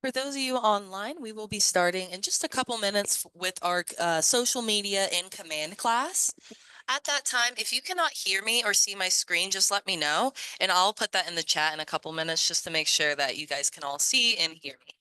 For those of you online, we will be starting in just a couple minutes with our social media in command class. At that time, if you cannot hear me or see my screen, just let me know, and I'll put that in the chat in a couple minutes just to make sure that you guys can all see and hear me.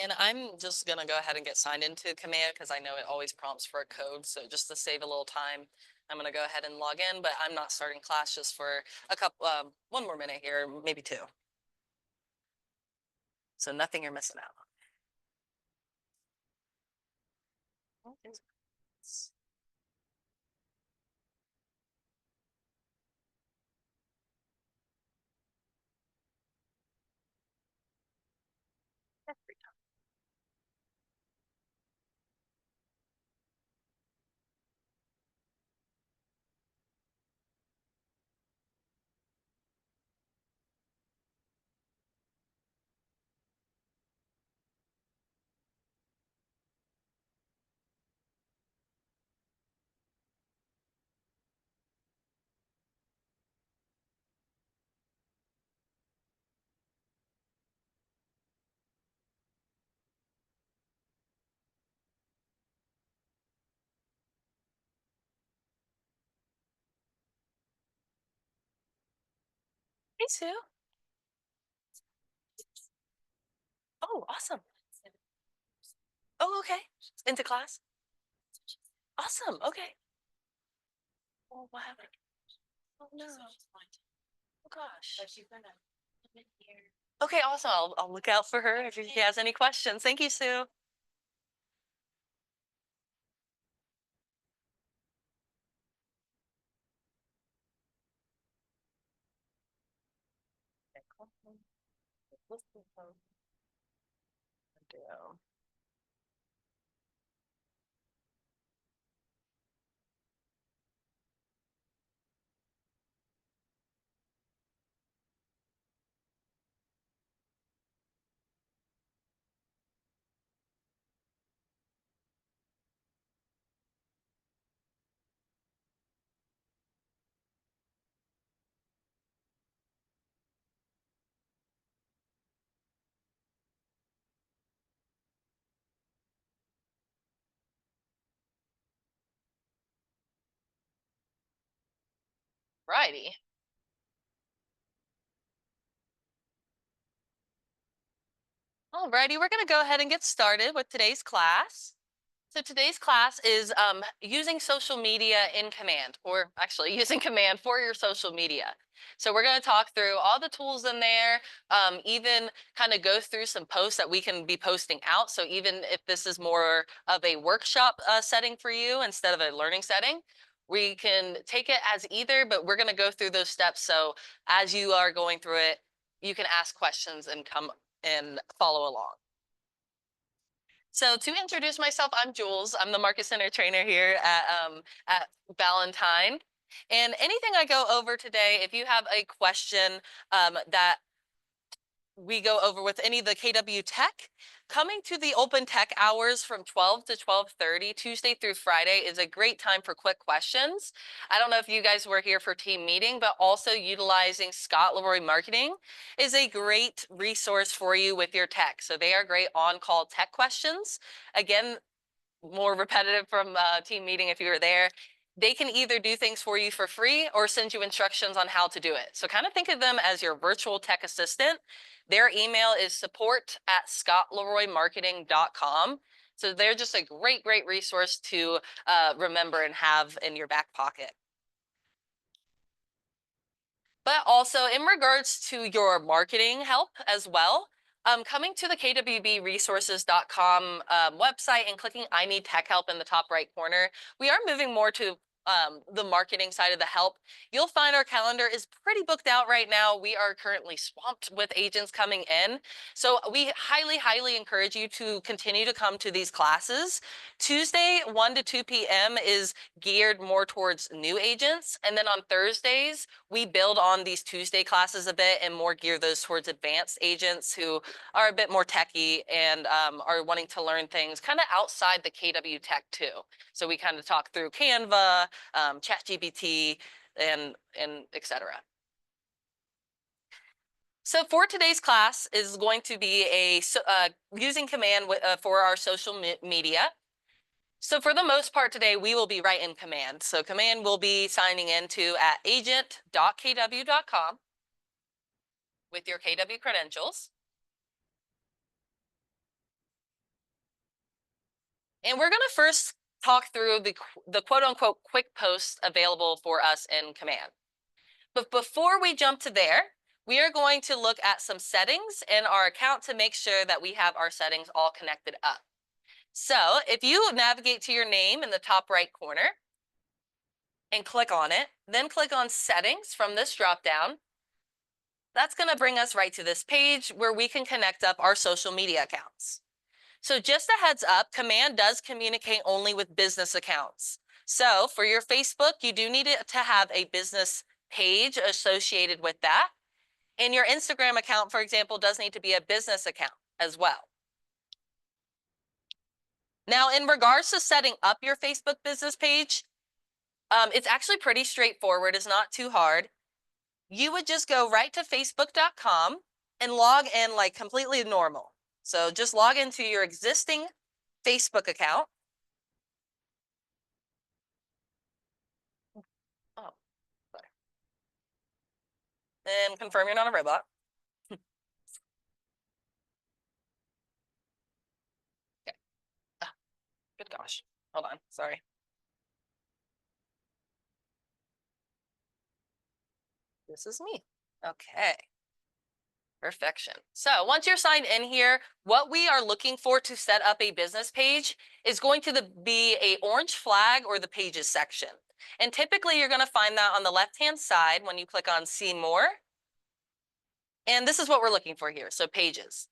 And I'm just gonna go ahead and get signed into command because I know it always prompts for a code. So just to save a little time, I'm gonna go ahead and log in, but I'm not starting class just for a couple, one more minute here, maybe two. So nothing you're missing out on. Hey, Sue. Oh, awesome. Oh, okay. Into class? Awesome. Okay. Oh, what happened? Oh, no. Oh, gosh. Okay, awesome. I'll look out for her if she has any questions. Thank you, Sue. Righty. Alrighty, we're gonna go ahead and get started with today's class. So today's class is using social media in command, or actually using command for your social media. So we're going to talk through all the tools in there, even kind of go through some posts that we can be posting out. So even if this is more of a workshop setting for you instead of a learning setting, we can take it as either, but we're going to go through those steps. So as you are going through it, you can ask questions and come and follow along. So to introduce myself, I'm Jules. I'm the Market Center trainer here at Valentine. And anything I go over today, if you have a question that we go over with any of the KW Tech, coming to the open tech hours from 12 to 12:30, Tuesday through Friday, is a great time for quick questions. I don't know if you guys were here for team meeting, but also utilizing Scott Leroy Marketing is a great resource for you with your tech. So they are great on-call tech questions. Again, more repetitive from team meeting if you were there. They can either do things for you for free or send you instructions on how to do it. So kind of think of them as your virtual tech assistant. Their email is support@scottleroymarketing.com. So they're just a great, great resource to remember and have in your back pocket. But also in regards to your marketing help as well, Coming to the kwbresources.com website and clicking I need tech help in the top right corner, we are moving more to the marketing side of the help. You'll find our calendar is pretty booked out right now. We are currently swamped with agents coming in. So we highly, highly encourage you to continue to come to these classes. Tuesday, 1 to 2 p.m. is geared more towards new agents. And then on Thursdays, we build on these Tuesday classes a bit and more gear those towards advanced agents who are a bit more techy and are wanting to learn things kind of outside the KW tech too. So we kind of talk through Canva, ChatGPT, and et cetera. So for today's class is going to be using Command for our social media. So for the most part today, we will be right in Command. So Command will be signing into at agent.kw.com with your KW credentials. And we're going to first talk through the quote unquote quick posts available for us in Command. But before we jump to there, we are going to look at some settings in our account to make sure that we have our settings all connected up. So if you navigate to your name in the top right corner and click on it, then click on settings from this drop down, that's going to bring us right to this page where we can connect up our social media accounts. So just a heads up, Command does communicate only with business accounts. So for your Facebook, you do need to have a business page associated with that. And your Instagram account, for example, does need to be a business account as well. Now, in regards to setting up your Facebook business page, it's actually pretty straightforward. It's not too hard. You would just go right to facebook.com and log in like completely normal. So just log into your existing Facebook account. Oh, sorry. And confirm you're not a robot. Okay. Ah, good gosh. Hold on. Sorry. This is me. Okay. Perfection. So once you're signed in here, what we are looking for to set up a business page is going to be a orange flag or the pages section. And typically you're going to find that on the left-hand side when you click on see more. And this is what we're looking for here. So pages.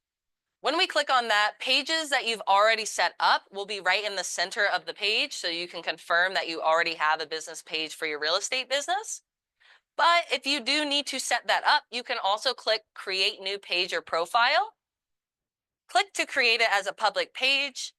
When we click on that, pages that you've already set up will be right in the center of the page. So you can confirm that you already have a business page for your real estate business. But if you do need to set that up, you can also click create new page or profile. Click to create it as a public page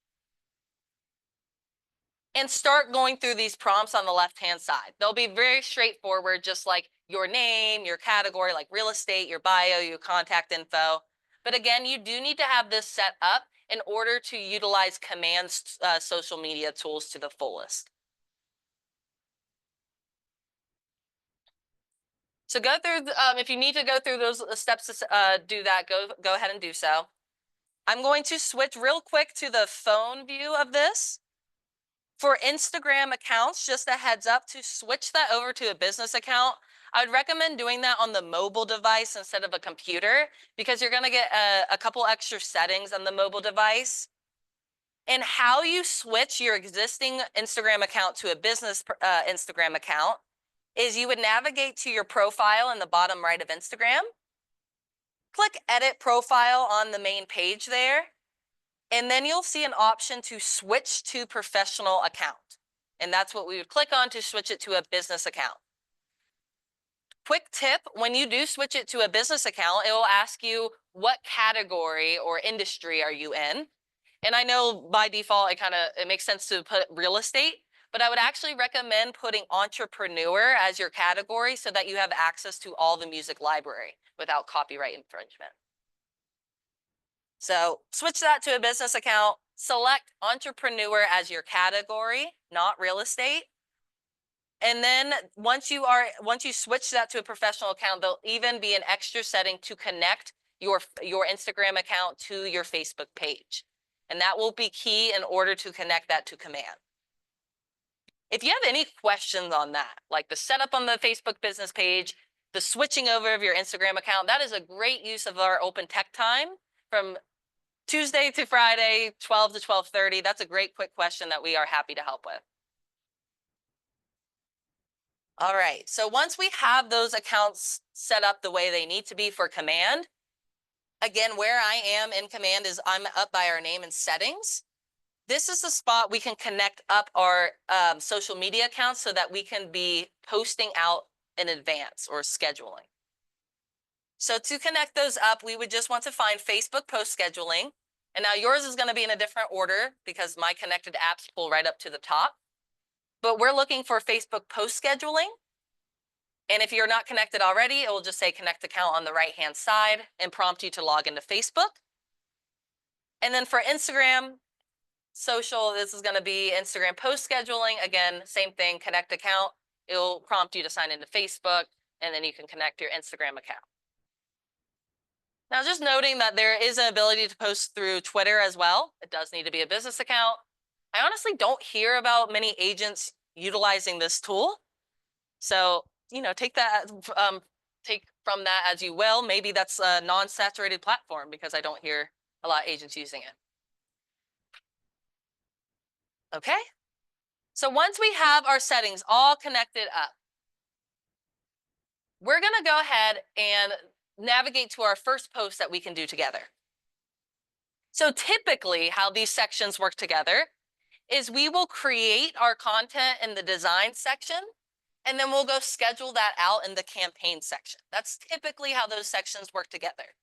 and start going through these prompts on the left-hand side. They'll be very straightforward, just like your name, your category, like real estate, your bio, your contact info. But again, you do need to have this set up in order to utilize Command's social media tools to the fullest. So go through, if you need to go through those steps to do that, go ahead and do so. I'm going to switch real quick to the phone view of this. For Instagram accounts, just a heads up, to switch that over to a business account, I would recommend doing that on the mobile device instead of a computer because you're going to get a couple extra settings on the mobile device. And how you switch your existing Instagram account to a business Instagram account is you would navigate to your profile in the bottom right of Instagram, click edit profile on the main page there, and then you'll see an option to switch to professional account. And that's what we would click on to switch it to a business account. Quick tip, when you do switch it to a business account, it will ask you what category or industry are you in. And I know by default, it makes sense to put real estate, but I would actually recommend putting entrepreneur as your category so that you have access to all the music library without copyright infringement. So switch that to a business account, select entrepreneur as your category, not real estate. And then once you switch that to a professional account, there'll even be an extra setting to connect your Instagram account to your Facebook page. And that will be key in order to connect that to Command. If you have any questions on that, like the setup on the Facebook business page, the switching over of your Instagram account, that is a great use of our open tech time from Tuesday to Friday, 12 to 12:30. That's a great quick question that we are happy to help with. All right, so once we have those accounts set up the way they need to be for Command, again, where I am in Command is I'm up by our name and settings. This is the spot we can connect up our social media accounts so that we can be posting out in advance or scheduling. So to connect those up, we would just want to find Facebook post scheduling. And now yours is going to be in a different order because my connected apps pull right up to the top. But we're looking for Facebook post scheduling. And if you're not connected already, it will just say connect account on the right-hand side and prompt you to log into Facebook. And then for Instagram social, this is going to be Instagram post scheduling. Again, same thing, connect account. It'll prompt you to sign into Facebook, and then you can connect your Instagram account. Now, just noting that there is an ability to post through Twitter as well. It does need to be a business account. I honestly don't hear about many agents utilizing this tool. So, take that, take from that as you will. Maybe that's a non-saturated platform because I don't hear a lot of agents using it. Okay. So once we have our settings all connected up, we're going to go ahead and navigate to our first post that we can do together. So typically how these sections work together is we will create our content in the design section, and then we'll go schedule that out in the campaign section. That's typically how those sections work together.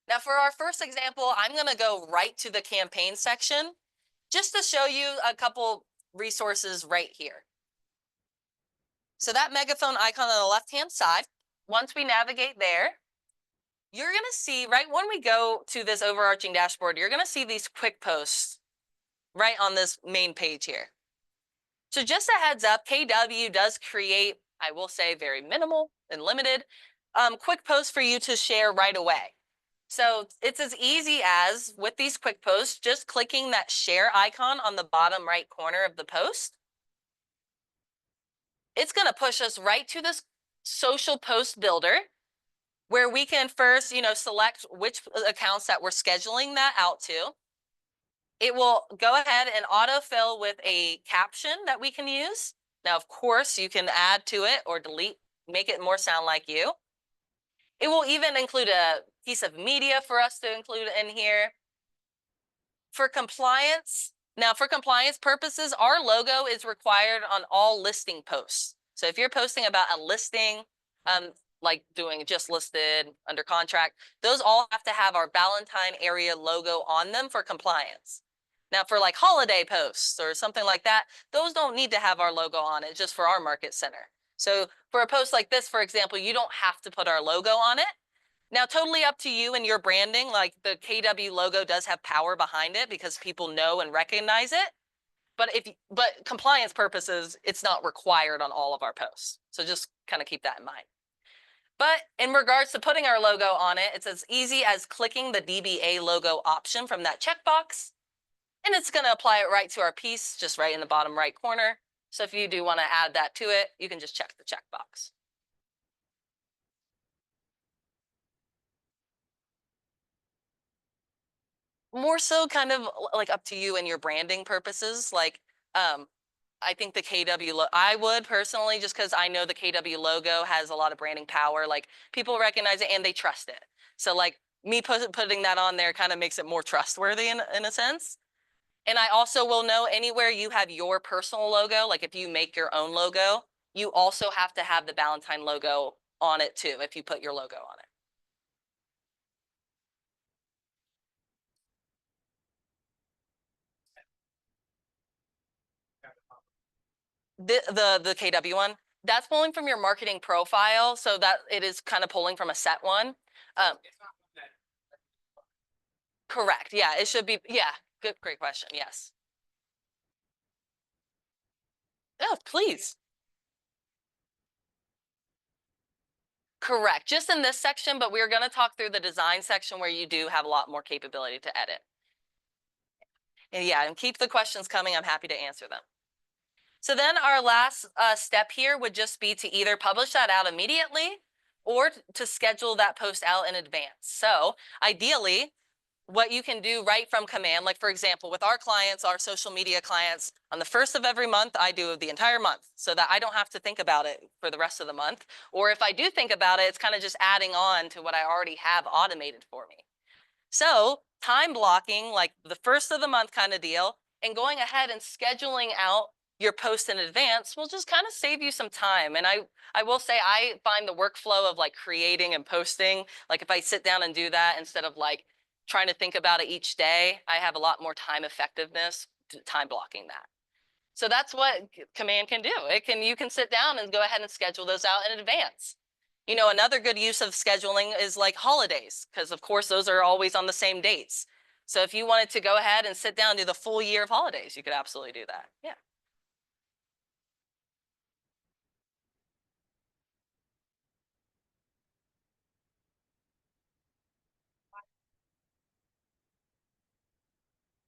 Now for our first example, I'm going to go right to the campaign section just to show you a couple resources right here. So that megaphone icon on the left-hand side, once we navigate there, you're going to see right when we go to this overarching dashboard, you're going to see these quick posts right on this main page here. So just a heads up, KW does create, I will say, very minimal and limited quick posts for you to share right away. So it's as easy as, with these quick posts, just clicking that share icon on the bottom right corner of the post. It's going to push us right to this social post builder where we can first, select which accounts that we're scheduling that out to. It will go ahead and autofill with a caption that we can use. Now, of course, you can add to it or delete, make it more sound like you. It will even include a piece of media for us to include in here. For compliance purposes, our logo is required on all listing posts. So if you're posting about a listing, like doing just listed, under contract, those all have to have our Valentine area logo on them for compliance. Now for like holiday posts or something like that, those don't need to have our logo on it, just for our market center. So for a post like this, for example, you don't have to put our logo on it. Now, totally up to you and your branding. Like the KW logo does have power behind it because people know and recognize it. But compliance purposes, it's not required on all of our posts. So just kind of keep that in mind. But in regards to putting our logo on it, it's as easy as clicking the DBA logo option from that checkbox. And it's going to apply it right to our piece, just right in the bottom right corner. So if you do want to add that to it, you can just check the checkbox. More so kind of like up to you and your branding purposes. Like, I think the KW, I would personally, just because I know the KW logo has a lot of branding power, like people recognize it and they trust it. So like me putting that on there kind of makes it more trustworthy in a sense. And I also will know anywhere you have your personal logo, like if you make your own logo, you also have to have the Valentine logo on it too, if you put your logo on it. The KW one, that's pulling from your marketing profile, so that it is kind of pulling from a set one. Correct. Yeah, it should be. Yeah, great question. Yes. Oh, please. Correct. Just in this section, but we're going to talk through the design section where you do have a lot more capability to edit. And yeah, and keep the questions coming. I'm happy to answer them. So then our last step here would just be to either publish that out immediately or to schedule that post out in advance. So ideally, what you can do right from command, like for example, with our clients, our social media clients, on the first of every month, I do the entire month so that I don't have to think about it for the rest of the month. Or if I do think about it, it's kind of just adding on to what I already have automated for me. So time blocking, like the first of the month kind of deal, and going ahead and scheduling out your post in advance will just kind of save you some time. And I will say I find the workflow of like creating and posting, like if I sit down and do that instead of like trying to think about it each day, I have a lot more time effectiveness to time blocking that. So that's what command can do. You can sit down and go ahead and schedule those out in advance. You know, another good use of scheduling is like holidays, because of course those are always on the same dates. So if you wanted to go ahead and sit down and do the full year of holidays, you could absolutely do that. Yeah.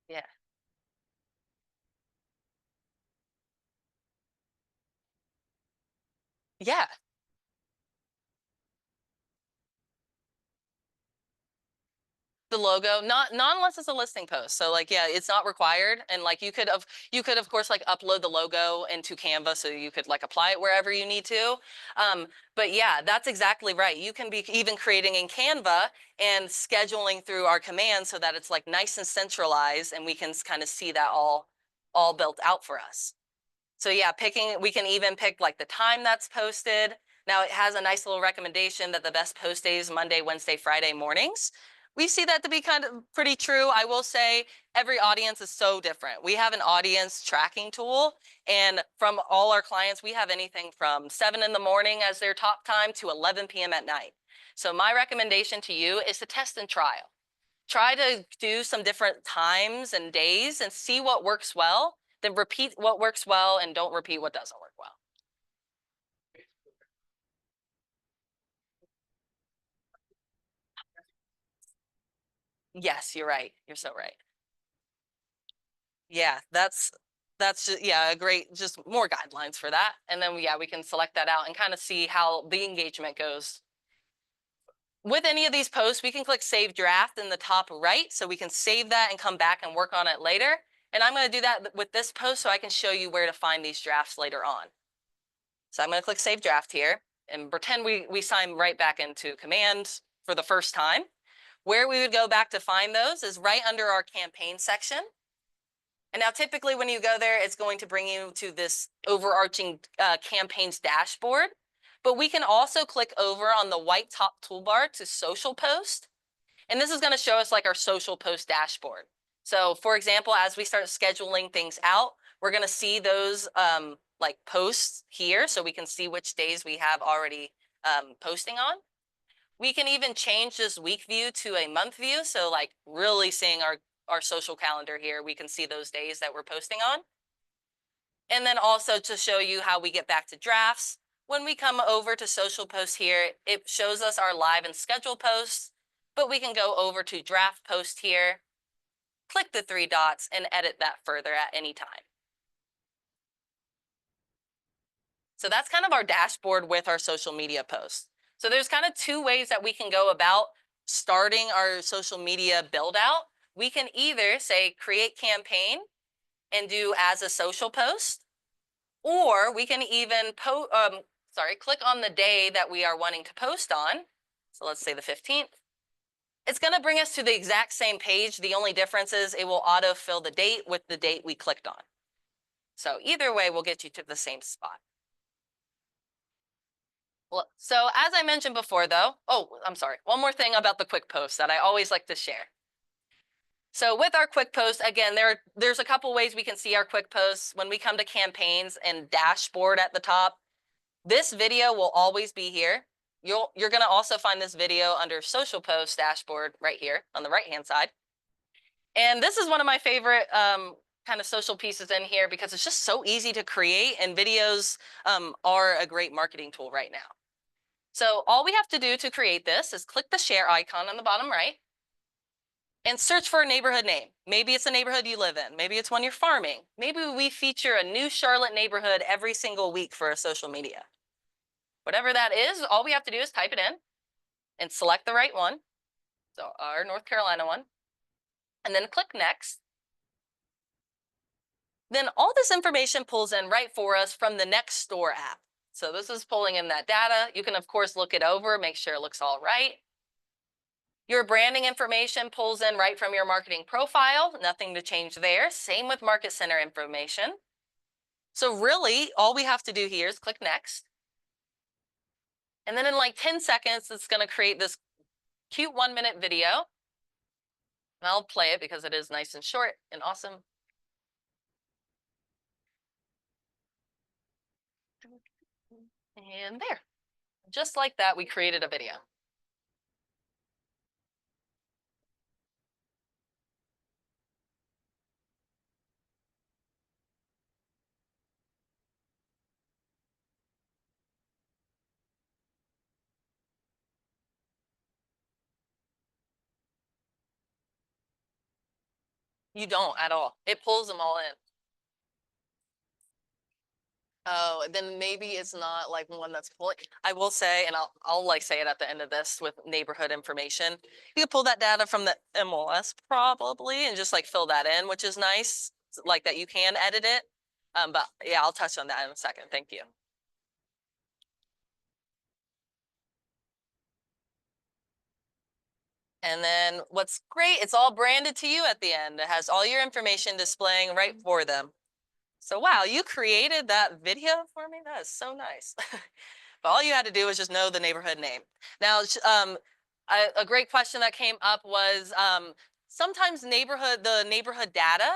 Yeah. Yeah. The logo, not unless it's a listing post. So like, yeah, it's not required. And like you could of course like upload the logo into Canva so you could like apply it wherever you need to. But yeah, that's exactly right. You can be even creating in Canva and scheduling through our commands so that it's like nice and centralized and we can kind of see that all built out for us. So yeah, we can even pick like the time that's posted. Now it has a nice little recommendation that the best post days Monday, Wednesday, Friday mornings. We see that to be kind of pretty true. I will say every audience is so different. We have an audience tracking tool, and from all our clients, we have anything from 7 in the morning as their top time to 11 p.m. at night. So my recommendation to you is to test and trial. Try to do some different times and days and see what works well, then repeat what works well and don't repeat what doesn't work well. Yes, you're right. You're so right. Yeah, that's just, yeah, a great, just more guidelines for that. And then yeah, we can select that out and kind of see how the engagement goes. With any of these posts, we can click Save Draft in the top right, so we can save that and come back and work on it later. And I'm going to do that with this post so I can show you where to find these drafts later on. So I'm going to click Save Draft here and pretend we sign right back into Command for the first time. Where we would go back to find those is right under our campaign section. And now typically when you go there, it's going to bring you to this overarching campaigns dashboard. But we can also click over on the white top toolbar to social post. And this is going to show us like our social post dashboard. So for example, as we start scheduling things out, we're going to see those like posts here so we can see which days we have already posting on. We can even change this week view to a month view. So like really seeing our social calendar here, we can see those days that we're posting on. And then also to show you how we get back to drafts. When we come over to social posts here, it shows us our live and schedule posts, but we can go over to draft post here, click the 3 dots and edit that further at any time. So that's kind of our dashboard with our social media posts. So there's kind of 2 ways that we can go about starting our social media build out. We can either say create campaign and do as a social post, or we can even click on the day that we are wanting to post on. So let's say the 15th. It's going to bring us to the exact same page. The only difference is it will autofill the date with the date we clicked on. So either way will get you to the same spot. Well, so as I mentioned before, though, I'm sorry. One more thing about the quick post that I always like to share. So with our quick post, again, there's a couple ways we can see our quick posts. When we come to campaigns and dashboard at the top, this video will always be here. You're going to also find this video under social post dashboard right here on the right-hand side. And this is one of my favorite kind of social pieces in here because it's just so easy to create, and videos are a great marketing tool right now. So all we have to do to create this is click the share icon on the bottom right and search for a neighborhood name. Maybe it's a neighborhood you live in. Maybe it's one you're farming. Maybe we feature a new Charlotte neighborhood every single week for our social media. Whatever that is, all we have to do is type it in and select the right one. So our North Carolina one. and then click next. Then all this information pulls in right for us from the Next Store app. So this is pulling in that data. You can, of course, look it over, make sure it looks all right. Your branding information pulls in right from your marketing profile. Nothing to change there. Same with Market Center information. So really, all we have to do here is click next. And then in like 10 seconds, it's going to create this cute 1-minute video. And I'll play it because it is nice and short and awesome. And there, just like that, we created a video. You don't at all. It pulls them all in. Oh, then maybe it's not like one that's pulling. I will say, and I'll like say it at the end of this with neighborhood information. You can pull that data from the MLS probably and just like fill that in, which is nice. Like that you can edit it. But yeah, I'll touch on that in a second. Thank you. And then what's great, it's all branded to you at the end. It has all your information displaying right for them. So wow, you created that video for me? That is so nice. But all you had to do was just know the neighborhood name. Now, a great question that came up was sometimes the neighborhood data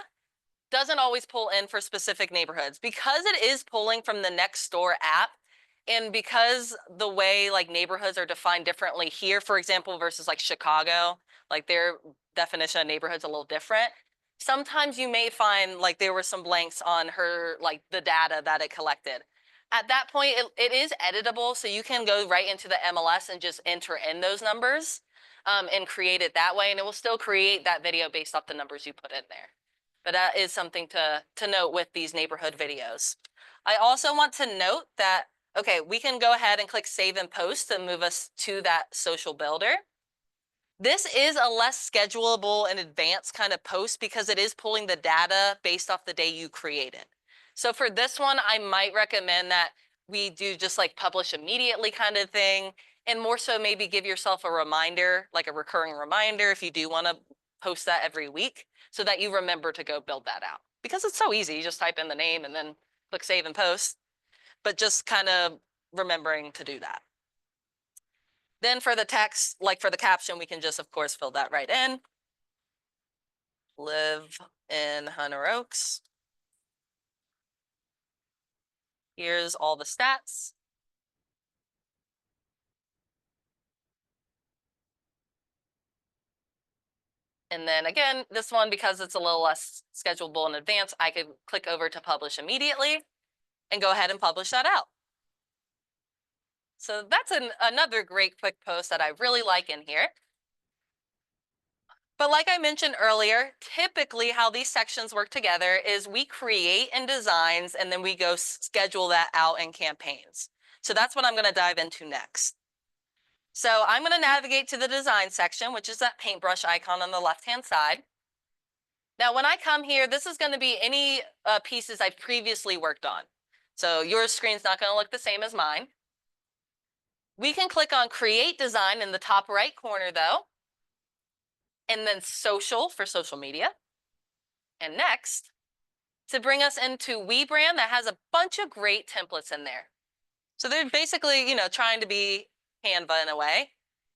doesn't always pull in for specific neighborhoods because it is pulling from the Next Door app. And because the way like neighborhoods are defined differently here, for example, versus like Chicago, like their definition of neighborhood's a little different. Sometimes you may find like there were some blanks on her, like the data that it collected. At that point, it is editable, so you can go right into the MLS and just enter in those numbers and create it that way, and it will still create that video based off the numbers you put in there. But that is something to note with these neighborhood videos. I also want to note that, okay, we can go ahead and click Save and Post to move us to that social builder. This is a less schedulable and advanced kind of post because it is pulling the data based off the day you created. So for this one, I might recommend that we do just like publish immediately kind of thing, and more so maybe give yourself a reminder, like a recurring reminder if you do want to post that every week so that you remember to go build that out. Because it's so easy, you just type in the name and then click Save and Post, but just kind of remembering to do that. Then for the text, like for the caption, we can just, of course, fill that right in. Live in Hunter Oaks. Here's all the stats. And then again, this one, because it's a little less schedulable in advance, I could click over to publish immediately and go ahead and publish that out. So that's another great quick post that I really like in here. But like I mentioned earlier, typically how these sections work together is we create in designs and then we go schedule that out in campaigns. So that's what I'm going to dive into next. So I'm going to navigate to the design section, which is that paintbrush icon on the left-hand side. Now, when I come here, this is going to be any pieces I've previously worked on. So your screen's not going to look the same as mine. We can click on Create Design in the top right corner, though, and then Social for social media. And next, to bring us into WeBrand that has a bunch of great templates in there. So they're basically, trying to be Canva in a way.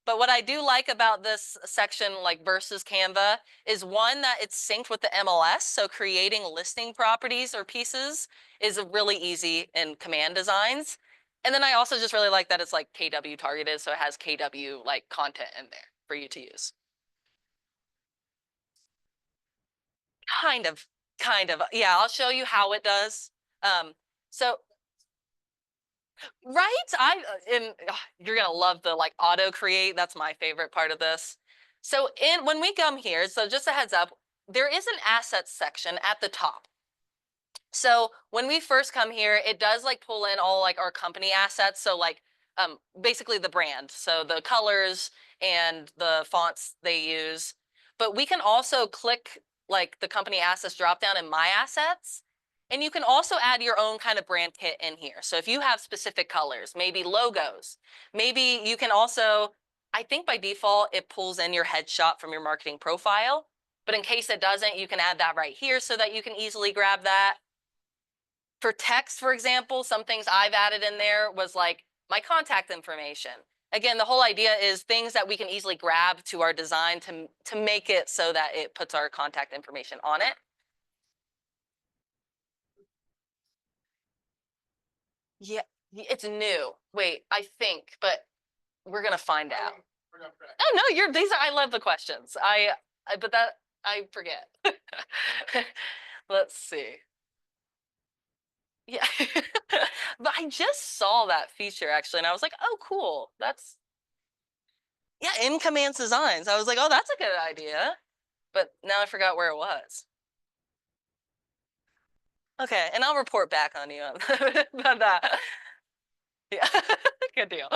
But what I do like about this section, like versus Canva, is one, that it's synced with the MLS. So creating listing properties or pieces is really easy in command designs. And then I also just really like that it's like KW targeted. So it has KW like content in there for you to use. Kind of. Yeah, I'll show you how it does. So right, you're gonna love the like auto create. That's my favorite part of this. So when we come here, so just a heads up, there is an assets section at the top. So when we first come here, it does like pull in all like our company assets. So like basically the brand, so the colors and the fonts they use. but we can also click like the company assets dropdown in My Assets. And you can also add your own kind of brand kit in here. So if you have specific colors, maybe logos, maybe you can also, I think by default, it pulls in your headshot from your marketing profile. But in case it doesn't, you can add that right here so that you can easily grab that. For text, for example, some things I've added in there was like my contact information. Again, the whole idea is things that we can easily grab to our design to make it so that it puts our contact information on it. Yeah, it's new. Wait, I think, but we're gonna find out. Oh no, these are, I love the questions. But that I forget. Let's see. Yeah. But I just saw that feature actually, and I was like, oh, cool. That's, yeah, in Command Designs. I was like, oh, that's a good idea. But now I forgot where it was. Okay, and I'll report back on you about that. Yeah, good deal.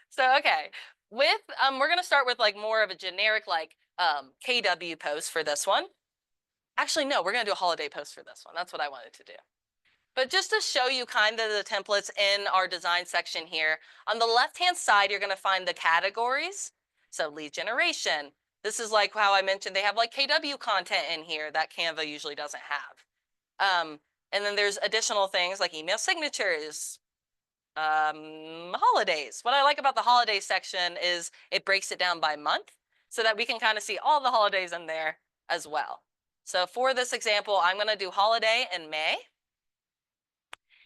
So, okay, with we're gonna start with like more of a generic like KW post for this one. Actually, no, we're gonna do a holiday post for this one. That's what I wanted to do. But just to show you kind of the templates in our design section here, on the left-hand side, you're going to find the categories. So lead generation. This is like how I mentioned they have like KW content in here that Canva usually doesn't have. And then there's additional things like email signatures, holidays. What I like about the holiday section is it breaks it down by month so that we can kind of see all the holidays in there as well. So for this example, I'm going to do holiday in May.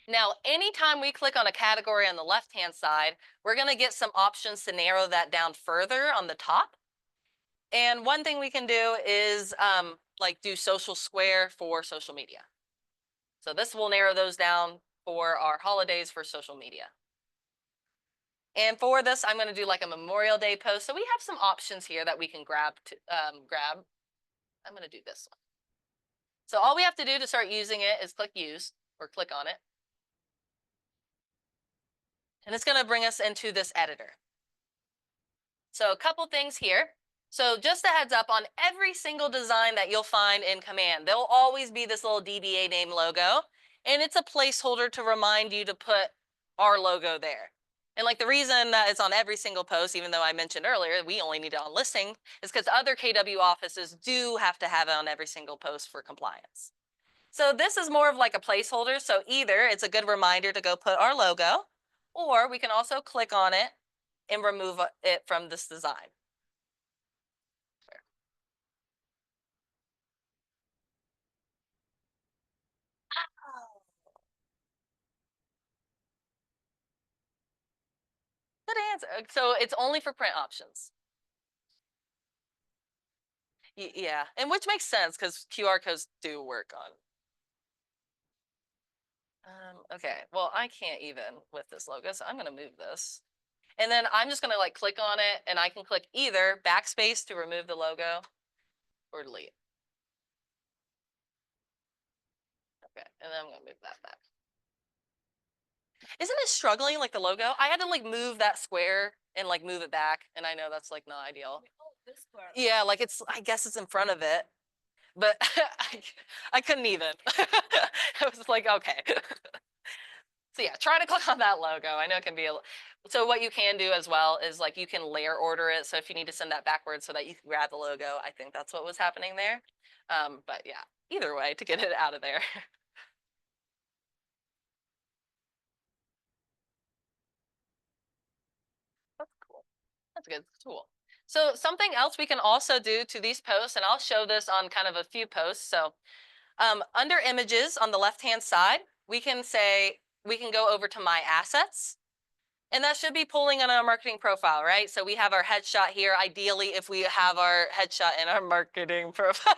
Now, anytime we click on a category on the left-hand side, we're going to get some options to narrow that down further on the top. And one thing we can do is like do social square for social media. So this will narrow those down for our holidays for social media. And for this, I'm going to do like a Memorial Day post. So we have some options here that we can grab. I'm going to do this one. So all we have to do to start using it is click use or click on it. And it's going to bring us into this editor. So a couple things here. So just a heads up, on every single design that you'll find in Command, there'll always be this little DBA name logo, and it's a placeholder to remind you to put our logo there. And like the reason that it's on every single post, even though I mentioned earlier, we only need it on listing, is because other KW offices do have to have it on every single post for compliance. So this is more of like a placeholder. So either it's a good reminder to go put our logo, or we can also click on it and remove it from this design. Good answer. So it's only for print options. Yeah, and which makes sense because QR codes do work on. Okay, well, I can't even with this logo, so I'm going to move this. And then I'm just going to like click on it, and I can click either backspace to remove the logo or delete. Okay, and then I'm going to move that back. Isn't it struggling like the logo? I had to like move that square and like move it back, and I know that's like not ideal. Yeah, like it's, I guess it's in front of it, but I couldn't even. I was like, okay. So yeah, try to click on that logo. I know it can be so what you can do as well is like you can layer order it. So if you need to send that backwards so that you can grab the logo, I think that's what was happening there. But yeah, either way to get it out of there. That's cool. That's a good tool. So something else we can also do to these posts, and I'll show this on kind of a few posts. So under images on the left-hand side, we can go over to My Assets. And that should be pulling on our marketing profile, right? So we have our headshot here. Ideally, if we have our headshot in our marketing profile.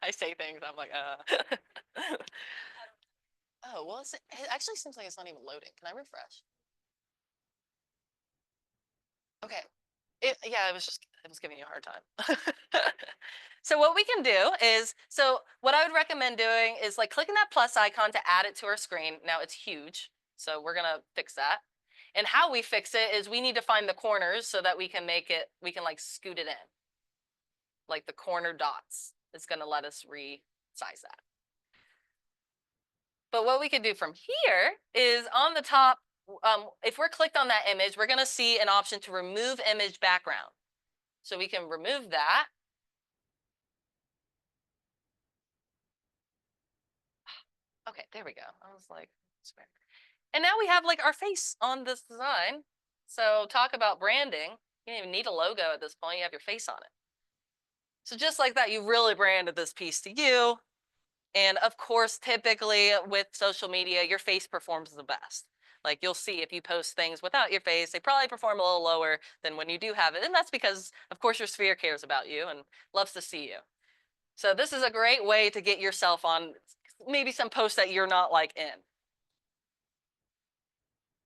I say things, I'm like, Oh, well, it actually seems like it's not even loading. Can I refresh? Okay. Yeah, it was giving you a hard time. So what we can do is, so what I would recommend doing is like clicking that plus icon to add it to our screen. Now it's huge, so we're gonna fix that. And how we fix it is we need to find the corners so that we can like scoot it in. like the corner dots. It's going to let us resize that. But what we can do from here is on the top, if we're clicked on that image, we're going to see an option to remove image background. So we can remove that. Okay, there we go. I was like, and now we have like our face on this design. So talk about branding. You don't even need a logo at this point. You have your face on it. So just like that, you really branded this piece to you. And of course, typically with social media, your face performs the best. Like you'll see if you post things without your face, they probably perform a little lower than when you do have it. And that's because, of course, your sphere cares about you and loves to see you. So this is a great way to get yourself on maybe some posts that you're not like in.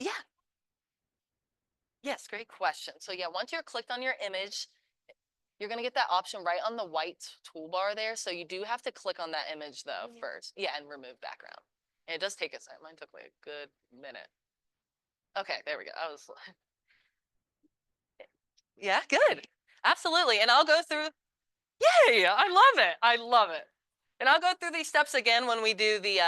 Yeah. Yes, great question. So yeah, once you're clicked on your image, you're going to get that option right on the white toolbar there. So you do have to click on that image though first. Yeah, and remove background. And it does take a second. Mine took like a good minute. Okay, there we go. I was yeah, good. Absolutely. And I'll go through. Yay, I love it. I love it. And I'll go through these steps again when we do the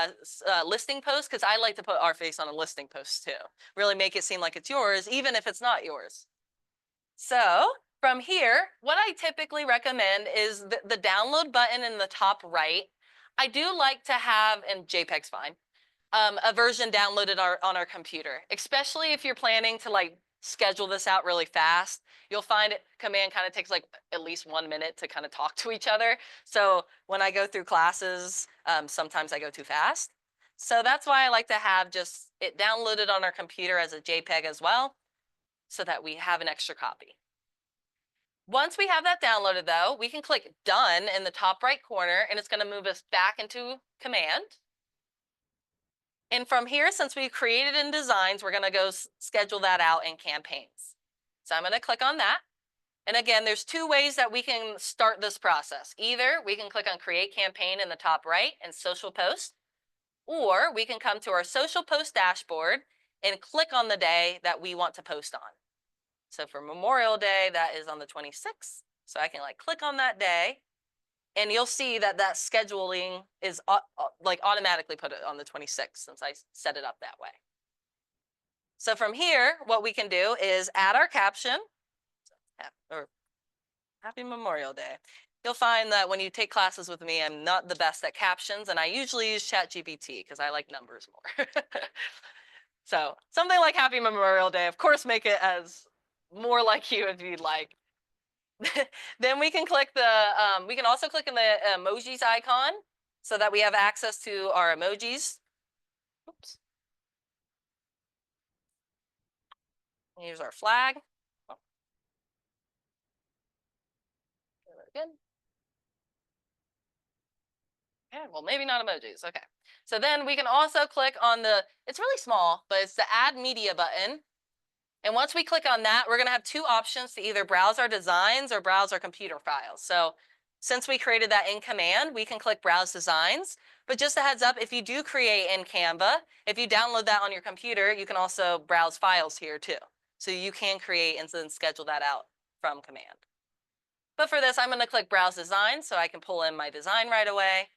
listing post, because I like to put our face on a listing post too. Really make it seem like it's yours, even if it's not yours. So from here, what I typically recommend is the download button in the top right. I do like to have, and JPEG's fine, a version downloaded on our computer, especially if you're planning to like schedule this out really fast. You'll find command kind of takes like at least 1 minute to kind of talk to each other. So when I go through classes, sometimes I go too fast. So that's why I like to have just it downloaded on our computer as a JPEG as well, so that we have an extra copy. Once we have that downloaded though, we can click done in the top right corner and it's going to move us back into command. And from here, since we created in designs, we're going to go schedule that out in campaigns. So I'm going to click on that. And again, there's two ways that we can start this process. Either we can click on create campaign in the top right and social post, or we can come to our social post dashboard and click on the day that we want to post on. So for Memorial Day, that is on the 26th. So I can like click on that day and you'll see that that scheduling is like automatically put it on the 26th since I set it up that way. So from here, what we can do is add our caption, or Happy Memorial Day. You'll find that when you take classes with me, I'm not the best at captions, and I usually use ChatGPT because I like numbers more. So something like Happy Memorial Day, of course, make it as more like you if you'd like. Then we can click we can also click on the emojis icon so that we have access to our emojis. Oops. Here's our flag. Oh. Again. Yeah, well, maybe not emojis. Okay. So then we can also click on it's really small, but it's the add media button. And once we click on that, we're going to have two options to either browse our designs or browse our computer files. So since we created that in command, we can click browse designs. But just a heads up, if you do create in Canva, if you download that on your computer, you can also browse files here too. So you can create and then schedule that out from command. But for this, I'm going to click browse design so I can pull in my design right away.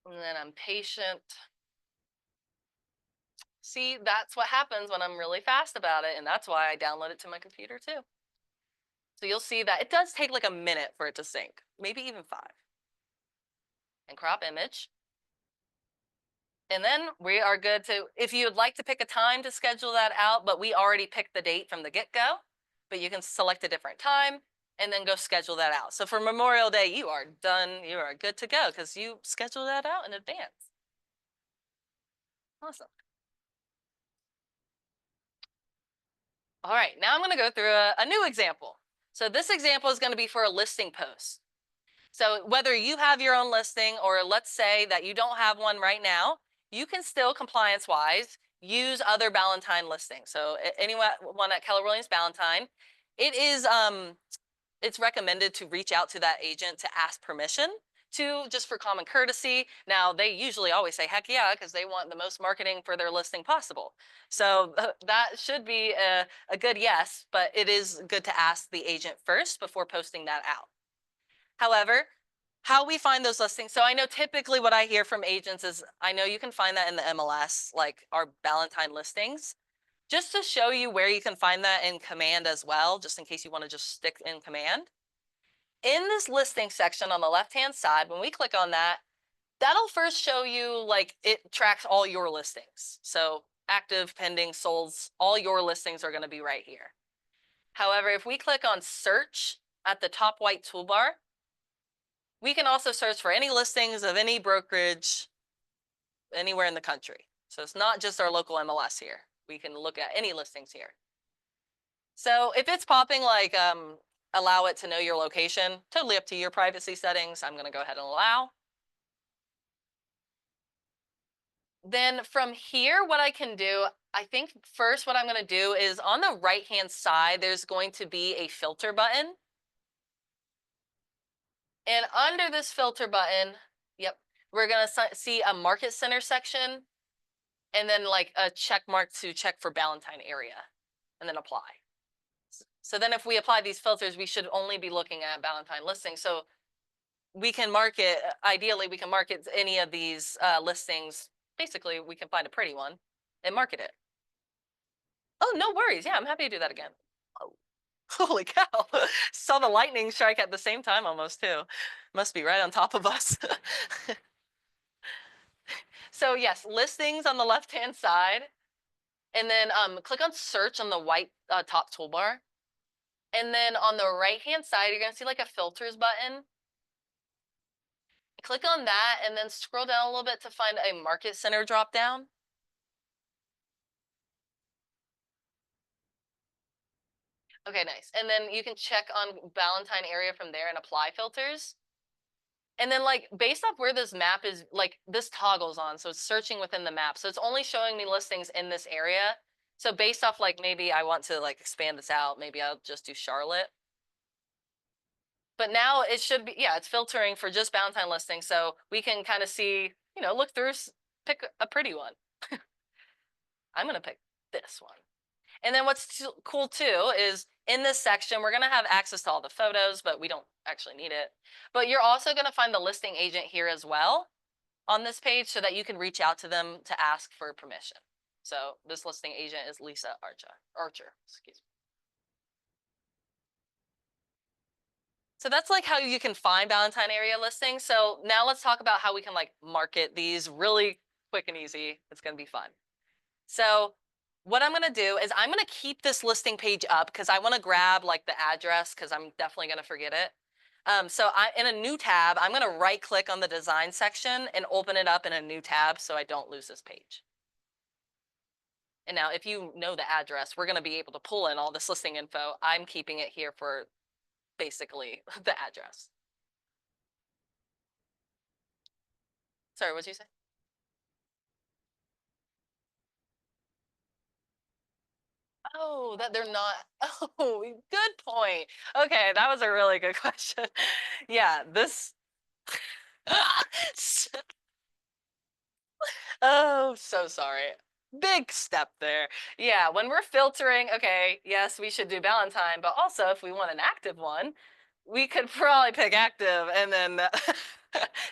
And then I'm patient. See, that's what happens when I'm really fast about it. And that's why I download it to my computer too. So you'll see that it does take like a minute for it to sync, maybe even 5. And crop image. And then we are good to, if you'd like to pick a time to schedule that out, but we already picked the date from the get-go, but you can select a different time and then go schedule that out. So for Memorial Day, you are done, you are good to go because you scheduled that out in advance. Awesome. All right, now I'm going to go through a new example. So this example is going to be for a listing post. So whether you have your own listing or let's say that you don't have one right now, you can still compliance-wise use other Ballantine listings. So anyone at Keller Williams Ballantine, it is it's recommended to reach out to that agent to ask permission 2, just for common courtesy. Now, they usually always say, heck yeah, because they want the most marketing for their listing possible. So that should be a good yes, but it is good to ask the agent first before posting that out. However, how we find those listings. So I know typically what I hear from agents is, I know you can find that in the MLS, like our Valentine listings. Just to show you where you can find that in command as well, just in case you want to just stick in command. In this listing section on the left-hand side, when we click on that, that'll first show you, like, it tracks all your listings. So active, pending, solds, all your listings are going to be right here. However, if we click on search at the top white toolbar, we can also search for any listings of any brokerage anywhere in the country. So it's not just our local MLS here. We can look at any listings here. So if it's popping like allow it to know your location, totally up to your privacy settings. I'm going to go ahead and allow. Then from here, what I can do, I think first what I'm going to do is on the right-hand side, there's going to be a filter button. And under this filter button, yep, we're going to see a market center section and then like a check mark to check for Valentine area and then apply. So then if we apply these filters, we should only be looking at Valentine listings. So we can market, ideally, we can market any of these listings. Basically, we can find a pretty one and market it. Oh, no worries. Yeah, I'm happy to do that again. Oh, holy cow. Saw the lightning strike at the same time almost too. Must be right on top of us. So yes, listings on the left-hand side. And then click on search on the white top toolbar. And then on the right-hand side, you're going to see like a filters button. Click on that and then scroll down a little bit to find a market center drop down. Okay, nice. And then you can check on Valentine area from there and apply filters. And then like based off where this map is, like this toggles on. So it's searching within the map. So it's only showing me listings in this area. So based off like maybe I want to like expand this out, maybe I'll just do Charlotte. But now it should be, yeah, it's filtering for just Valentine listings. So we can kind of see, you know, look through, pick a pretty one. I'm going to pick this one. And then what's cool too is in this section, we're going to have access to all the photos, but we don't actually need it. But you're also going to find the listing agent here as well on this page so that you can reach out to them to ask for permission. So this listing agent is Lisa Archer, excuse me. So that's like how you can find Valentine area listings. So now let's talk about how we can like market these really quick and easy. It's going to be fun. So what I'm going to do is I'm going to keep this listing page up because I want to grab like the address because I'm definitely going to forget it. So in a new tab, I'm going to right click on the design section and open it up in a new tab so I don't lose this page. And now if you know the address, we're going to be able to pull in all this listing info. I'm keeping it here for basically the address. Sorry, what did you say? Oh, that they're not. Oh, good point. Okay, that was a really good question. Yeah, this. Oh, so sorry. Big step there. Yeah, when we're filtering, okay, yes, we should do Valentine, but also if we want an active one, we could probably pick active and then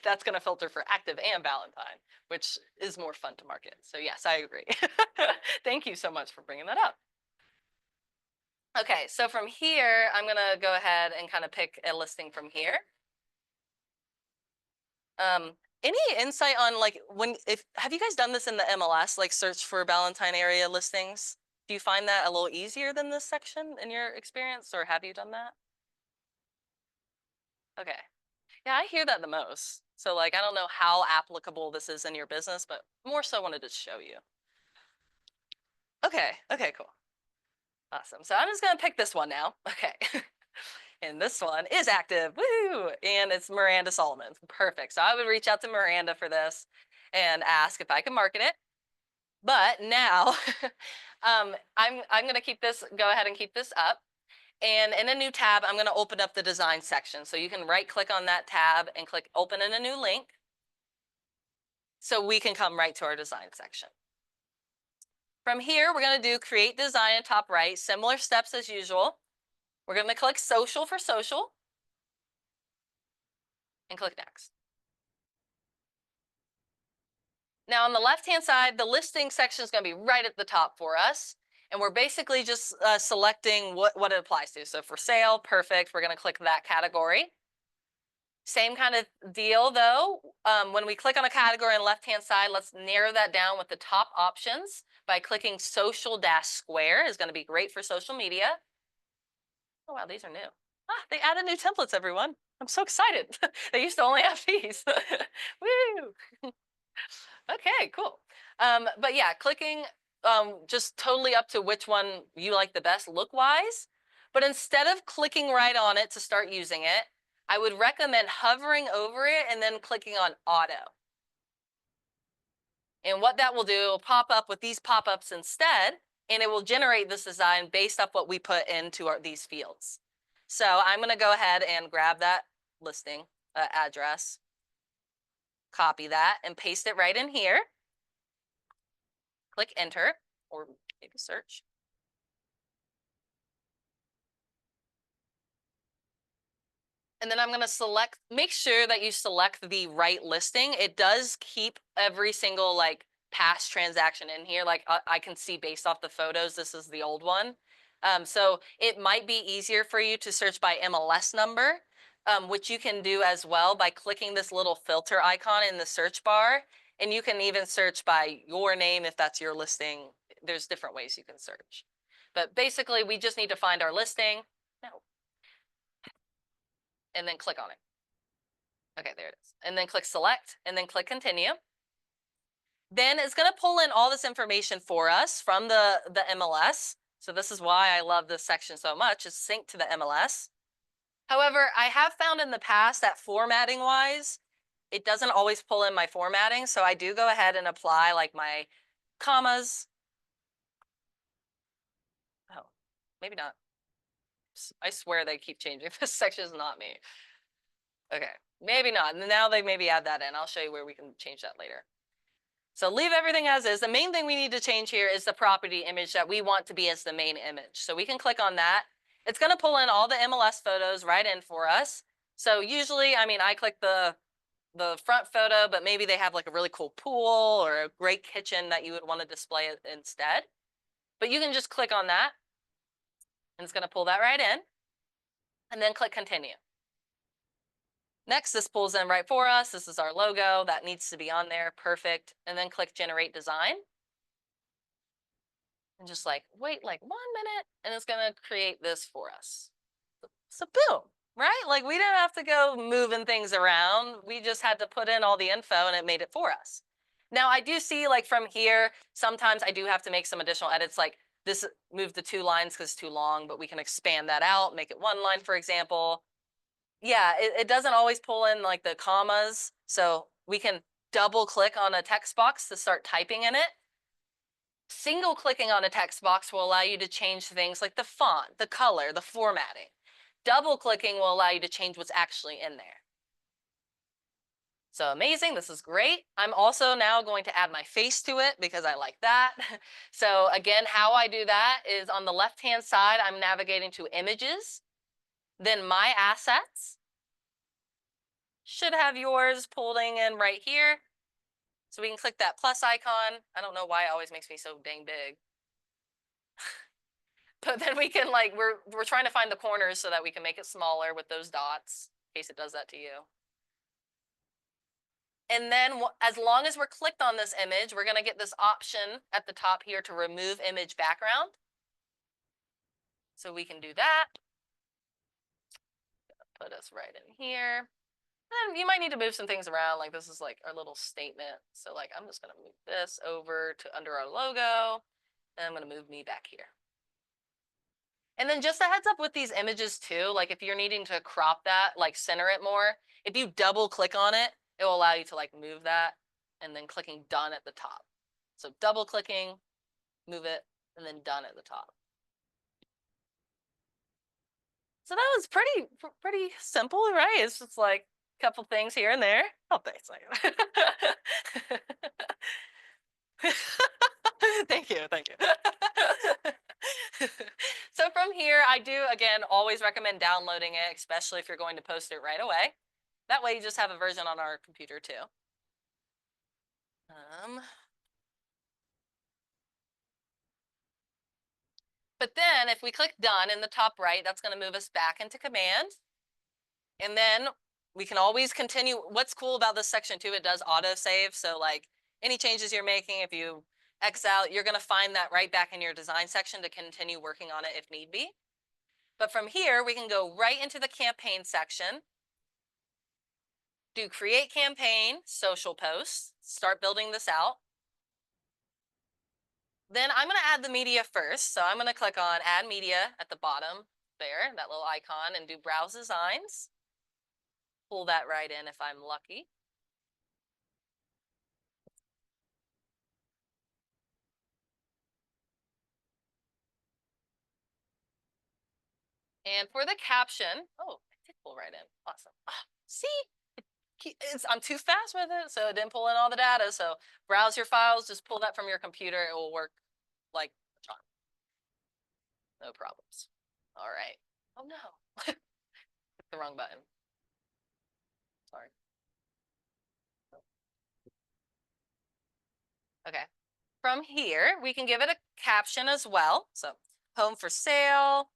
that's going to filter for active and Valentine, which is more fun to market. So yes, I agree. Thank you so much for bringing that up. Okay, so from here, I'm going to go ahead and kind of pick a listing from here. Any insight on like have you guys done this in the MLS, like search for Valentine area listings? Do you find that a little easier than this section in your experience, or have you done that? Okay. Yeah, I hear that the most. So like, I don't know how applicable this is in your business, but more so wanted to show you. Okay. Okay, cool. Awesome. So I'm just going to pick this one now. Okay. And this one is active. Woo! And it's Miranda Solomon. Perfect. So I would reach out to Miranda for this and ask if I can market it. But now I'm going to go ahead and keep this up. And in a new tab, I'm going to open up the design section. So you can right click on that tab and click open in a new link. So we can come right to our design section. From here, we're going to do create design in top right, similar steps as usual. We're going to click social for social and click next. Now on the left-hand side, the listing section is going to be right at the top for us. And we're basically just selecting what it applies to. So for sale, perfect. We're going to click that category. Same kind of deal though. When we click on a category on the left-hand side, let's narrow that down with the top options by clicking social-square is going to be great for social media. Oh, wow, these are new. Ah, they added new templates, everyone. I'm so excited. They used to only have these. Woo! Okay, cool. But yeah, clicking just totally up to which one you like the best look-wise. But instead of clicking right on it to start using it, I would recommend hovering over it and then clicking on auto. And what that will do, it'll pop up with these pop-ups instead, and it will generate this design based off what we put into these fields. So I'm going to go ahead and grab that listing address, copy that, and paste it right in here. Click enter, or maybe search. And then I'm going to select, make sure that you select the right listing. It does keep every single like past transaction in here. Like I can see based off the photos, this is the old one. So it might be easier for you to search by MLS number, which you can do as well by clicking this little filter icon in the search bar. And you can even search by your name if that's your listing. There's different ways you can search. But basically, we just need to find our listing. No. And then click on it. Okay, there it is. And then click select and then click continue. Then it's going to pull in all this information for us from the MLS. So this is why I love this section so much, is synced to the MLS. However, I have found in the past that formatting wise, it doesn't always pull in my formatting. So I do go ahead and apply like my commas. Oh, maybe not. I swear they keep changing. This section is not me. Okay, maybe not. Now they maybe add that in. I'll show you where we can change that later. So leave everything as is. The main thing we need to change here is the property image that we want to be as the main image. So we can click on that. It's going to pull in all the MLS photos right in for us. So usually, I mean, I click the front photo, but maybe they have like a really cool pool or a great kitchen that you would want to display it instead. But you can just click on that, and it's going to pull that right in. And then click continue. Next, this pulls in right for us. This is our logo. That needs to be on there. Perfect. And then click generate design. And just like, wait like 1 minute, and it's going to create this for us. So boom, right? Like we didn't have to go moving things around. We just had to put in all the info and it made it for us. Now I do see like from here, sometimes I do have to make some additional edits, like this move the 2 lines because it's too long, but we can expand that out, make it 1 line, for example. Yeah, it doesn't always pull in like the commas. So we can double click on a text box to start typing in it. Single clicking on a text box will allow you to change things like the font, the color, the formatting. Double clicking will allow you to change what's actually in there. So amazing, this is great. I'm also now going to add my face to it because I like that. So again, how I do that is on the left-hand side, I'm navigating to images, then my assets. Should have yours pulling in right here. So we can click that plus icon. I don't know why it always makes me so dang big. But then we can like, we're trying to find the corners so that we can make it smaller with those dots, in case it does that to you. And then as long as we're clicked on this image, we're going to get this option at the top here to remove image background. So we can do that. Put us right in here. And you might need to move some things around. Like this is like our little statement. So like I'm just going to move this over to under our logo. And I'm going to move me back here. And then just a heads up with these images too, like if you're needing to crop that, like center it more, if you double click on it, it will allow you to like move that and then clicking done at the top. So double clicking, move it, and then done at the top. So that was pretty simple, right? It's just like a couple things here and there. Oh, thanks. Thank you, thank you. So from here, I do, again, always recommend downloading it, especially if you're going to post it right away. That way you just have a version on our computer too. But then if we click done in the top right, that's going to move us back into command. And then we can always continue. What's cool about this section too, it does auto save. So like any changes you're making, if you X out, you're going to find that right back in your design section to continue working on it if need be. But from here, we can go right into the campaign section, do create campaign, social posts, start building this out. Then I'm going to add the media first. So I'm going to click on add media at the bottom there, that little icon, and do browse designs. Pull that right in if I'm lucky. And for the caption, oh, it did pull right in. Awesome. Oh, see, I'm too fast with it, so it didn't pull in all the data. So browse your files, just pull that from your computer. It will work like a charm. No problems. All right. Oh no, hit the wrong button. Sorry. Okay. From here, we can give it a caption as well. So home for sale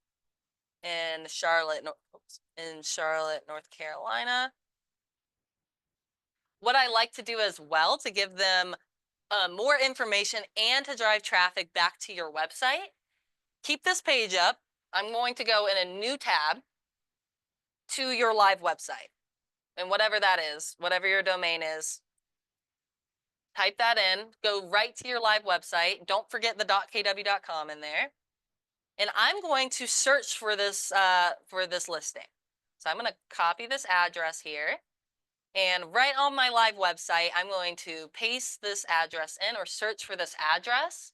in Charlotte, North Carolina. What I like to do as well to give them more information and to drive traffic back to your website, keep this page up. I'm going to go in a new tab to your live website. And whatever that is, whatever your domain is, type that in, go right to your live website. Don't forget the .kw.com in there. And I'm going to search for this listing. So I'm going to copy this address here. And right on my live website, I'm going to paste this address in or search for this address.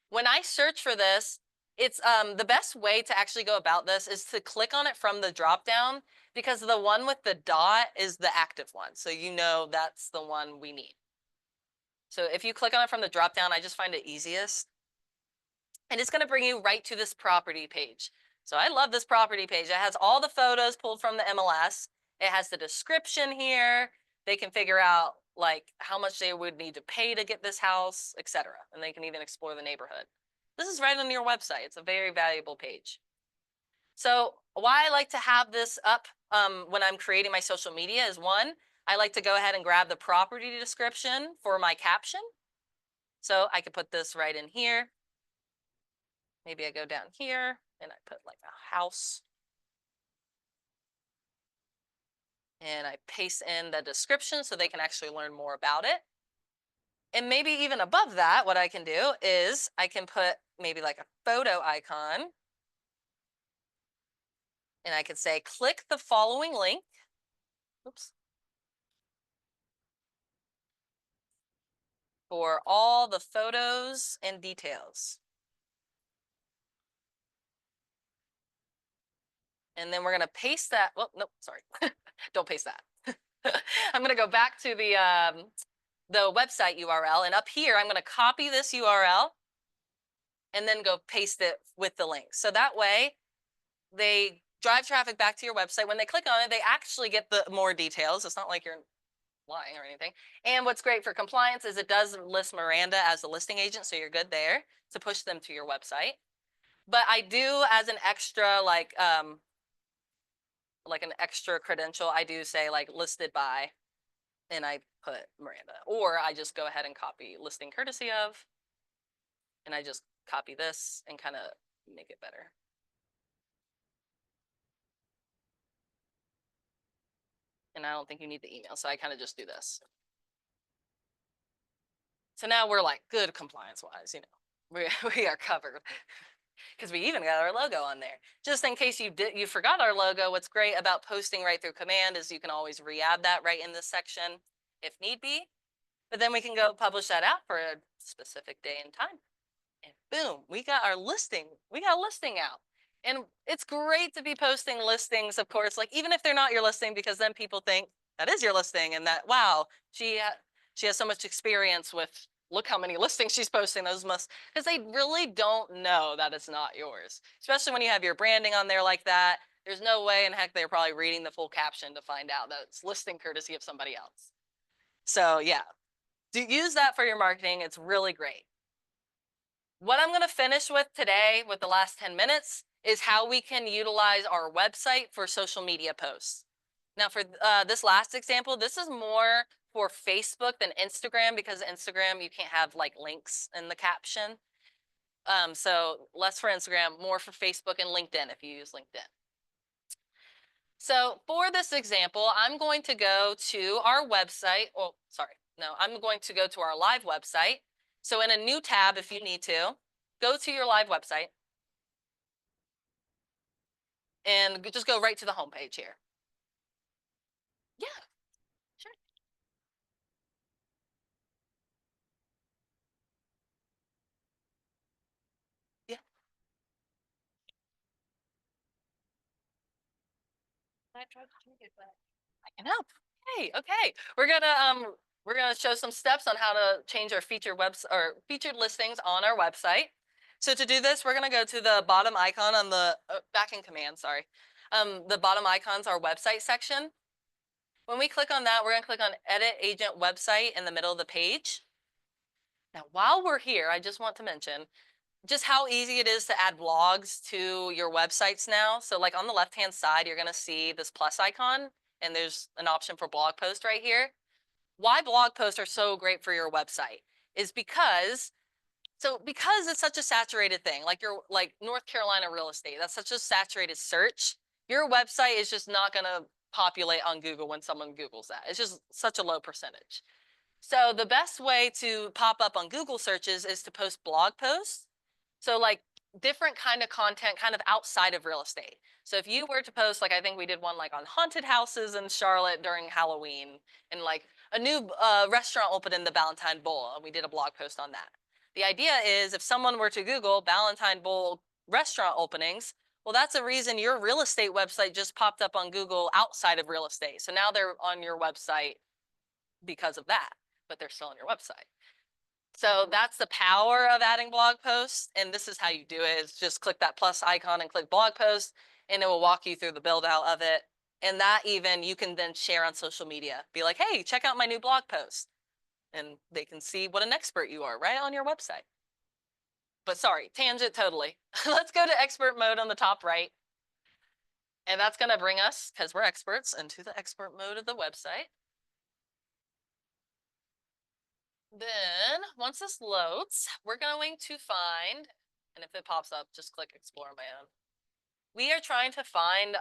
When I search for this, it's the best way to actually go about this is to click on it from the drop down, because the one with the dot is the active one. So you know that's the one we need. So if you click on it from the drop down, I just find it easiest. And it's going to bring you right to this property page. So I love this property page. It has all the photos pulled from the MLS. It has the description here. They can figure out like how much they would need to pay to get this house, etc. And they can even explore the neighborhood. This is right on your website. It's a very valuable page. So why I like to have this up when I'm creating my social media is, one, I like to go ahead and grab the property description for my caption. So I could put this right in here. Maybe I go down here and I put like a house. And I paste in the description so they can actually learn more about it. And maybe even above that, what I can do is I can put maybe like a photo icon. And I could say, click the following link. Oops. For all the photos and details. And then we're going to paste that. Well, nope, sorry. Don't paste that. I'm going to go back to the website URL. And up here, I'm going to copy this URL and then go paste it with the link. So that way, they drive traffic back to your website. When they click on it, they actually get the more details. It's not like you're lying or anything. And what's great for compliance is it does list Miranda as the listing agent, so you're good there to push them to your website. But I do, as an extra, like an extra credential, I do say like listed by, and I put Miranda. Or I just go ahead and copy listing courtesy of, and I just copy this and kind of make it better. And I don't think you need the email, so I kind of just do this. So now we're like good compliance-wise, you know, we are covered. Because we even got our logo on there. Just in case you forgot our logo, what's great about posting right through command is you can always re-add that right in this section if need be. But then we can go publish that out for a specific day and time. And boom, we got our listing. We got a listing out. And it's great to be posting listings, of course, like even if they're not your listing, because then people think that is your listing and that, wow, she has so much experience with, look how many listings she's posting. Those must, because they really don't know that it's not yours, especially when you have your branding on there like that. There's no way in heck they're probably reading the full caption to find out that it's listing courtesy of somebody else. So yeah, do use that for your marketing. It's really great. What I'm going to finish with today, with the last 10 minutes, is how we can utilize our website for social media posts. Now, for this last example, this is more for Facebook than Instagram, because Instagram, you can't have like links in the caption. So less for Instagram, more for Facebook and LinkedIn if you use LinkedIn. So for this example, I'm going to go to our website. Oh, sorry. No, I'm going to go to our live website. So in a new tab, if you need to, go to your live website and just go right to the home page here. Yeah, sure. Yeah, I tried to change it, but I can help. Hey, okay. We're gonna show some steps on how to change our featured listings on our website. So to do this, we're gonna go to the bottom icon on the back in command, sorry. The bottom icon's our website section. When we click on that, we're gonna click on Edit Agent Website in the middle of the page. Now, while we're here, I just want to mention just how easy it is to add blogs to your websites now. So like on the left-hand side, you're gonna see this plus icon and there's an option for blog post right here. Why blog posts are so great for your website is because it's such a saturated thing, like your like North Carolina real estate, that's such a saturated search. Your website is just not gonna populate on Google when someone Googles that. It's just such a low percentage. So the best way to pop up on Google searches is to post blog posts. So like different kind of content kind of outside of real estate. So if you were to post, like I think we did one like on haunted houses in Charlotte during Halloween, and like a new restaurant opened in the Valentine Bowl, and we did a blog post on that. The idea is if someone were to Google Valentine Bowl restaurant openings, well, that's a reason your real estate website just popped up on Google outside of real estate. So now they're on your website because of that, but they're still on your website. So that's the power of adding blog posts. And this is how you do it, is just click that plus icon and click blog post, and it will walk you through the build out of it. And that even you can then share on social media. Be like, hey, check out my new blog post. And they can see what an expert you are right on your website. But sorry, tangent totally. Let's go to expert mode on the top right. And that's going to bring us, because we're experts, into the expert mode of the website. Then once this loads, we're going to find, and if it pops up, just click explore my own. We are trying to find,